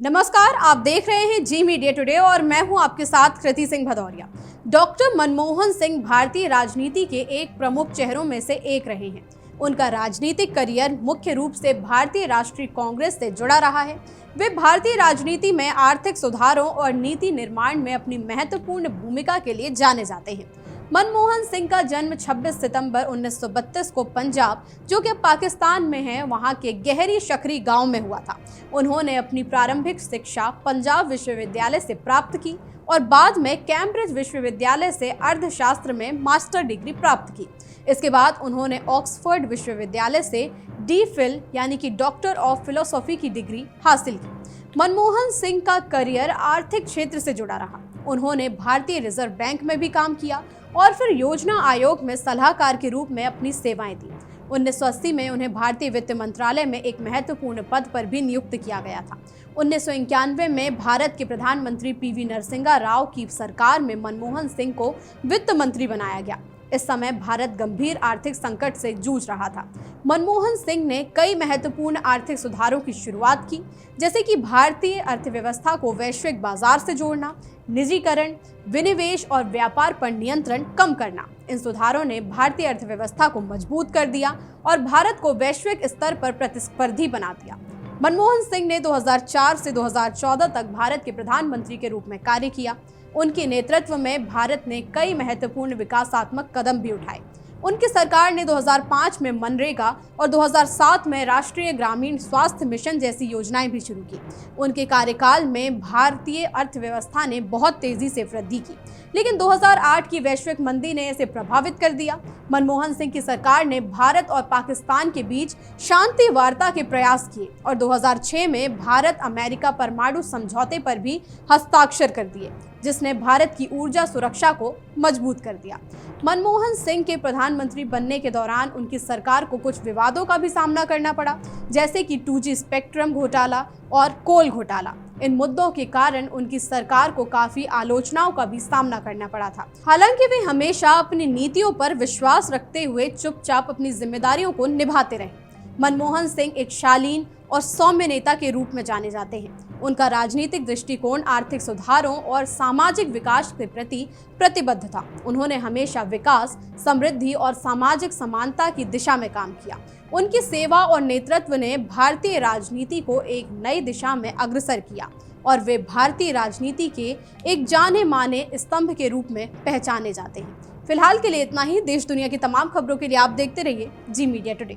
नमस्कार, आप देख रहे हैं जी मीडिया टुडे और मैं हूं आपके साथ कृति सिंह भदौरिया। डॉक्टर मनमोहन सिंह भारतीय राजनीति के एक प्रमुख चेहरों में से एक रहे हैं। उनका राजनीतिक करियर मुख्य रूप से भारतीय राष्ट्रीय कांग्रेस से जुड़ा रहा है। वे भारतीय राजनीति में आर्थिक सुधारों और नीति निर्माण में अपनी महत्वपूर्ण भूमिका के लिए जाने जाते हैं। मनमोहन सिंह का जन्म 26 सितंबर 1932 को पंजाब, जो कि अब पाकिस्तान में है, वहां के गहरी शकरी गांव में हुआ था। उन्होंने अपनी प्रारंभिक शिक्षा पंजाब विश्वविद्यालय से प्राप्त की और बाद में कैम्ब्रिज विश्वविद्यालय से अर्थशास्त्र में मास्टर डिग्री प्राप्त की। इसके बाद उन्होंने ऑक्सफोर्ड विश्वविद्यालय से डी.फिल यानी कि डॉक्टर ऑफ फिलोसॉफी की डिग्री हासिल की। मनमोहन सिंह का करियर आर्थिक क्षेत्र से जुड़ा रहा। उन्होंने भारतीय रिजर्व बैंक में भी काम किया और फिर योजना आयोग में सलाहकार के रूप में अपनी सेवाएं दी। 1980 में उन्हें भारतीय वित्त मंत्रालय में एक महत्वपूर्ण पद पर भी नियुक्त किया गया था। 1991 में भारत के प्रधानमंत्री पी.वी. नरसिम्हा राव की सरकार में मनमोहन सिंह को वित्त मंत्री बनाया गया। इस समय भारत गंभीर आर्थिक संकट से जूझ रहा था। मनमोहन सिंह ने कई महत्वपूर्ण आर्थिक सुधारों की शुरुआत की, जैसे कि भारतीय अर्थव्यवस्था को वैश्विक बाजार से जोड़ना, निजीकरण, विनिवेश और व्यापार पर नियंत्रण कम करना। इन सुधारों ने भारतीय अर्थव्यवस्था को मजबूत कर दिया और भारत को वैश्विक स्तर पर प्रतिस्पर्धी बना दिया। मनमोहन सिंह ने 2004 से 2014 तक भारत के प्रधानमंत्री के रूप में कार्य किया। उनके नेतृत्व में भारत ने कई महत्वपूर्ण विकासात्मक कदम भी उठाए। उनकी सरकार ने 2005 में मनरेगा और 2007 में राष्ट्रीय ग्रामीण स्वास्थ्य मिशन जैसी योजनाएं भी शुरू की। उनके कार्यकाल में भारतीय अर्थव्यवस्था ने बहुत तेजी से वृद्धि की, लेकिन 2008 की वैश्विक मंदी ने इसे प्रभावित कर दिया। मनमोहन सिंह की सरकार ने भारत और पाकिस्तान के बीच शांति वार्ता के प्रयास किए और 2006 में भारत अमेरिका परमाणु समझौते पर भी हस्ताक्षर कर दिए, जिसने भारत की ऊर्जा सुरक्षा को मजबूत कर दिया। मनमोहन सिंह के प्रधानमंत्री बनने के दौरान उनकी सरकार को कुछ विवादों का भी सामना करना पड़ा, जैसे कि 2G स्पेक्ट्रम घोटाला और कोल घोटाला। इन मुद्दों के कारण उनकी सरकार को काफी आलोचनाओं का भी सामना करना पड़ा था। हालांकि वे हमेशा अपनी नीतियों पर विश्वास रखते हुए चुपचाप अपनी जिम्मेदारियों को निभाते रहे। मनमोहन सिंह एक शालीन और सौम्य नेता के रूप में जाने जाते हैं। उनका राजनीतिक दृष्टिकोण आर्थिक सुधारों और सामाजिक विकास के प्रति प्रतिबद्ध था। उन्होंने हमेशा विकास, समृद्धि और सामाजिक समानता की दिशा में काम किया। उनकी सेवा और नेतृत्व ने भारतीय राजनीति को एक नई दिशा में अग्रसर किया और वे भारतीय राजनीति के एक जाने माने स्तंभ के रूप में पहचाने जाते हैं। फिलहाल के लिए इतना ही। देश दुनिया की तमाम खबरों के लिए आप देखते रहिए जी मीडिया टुडे।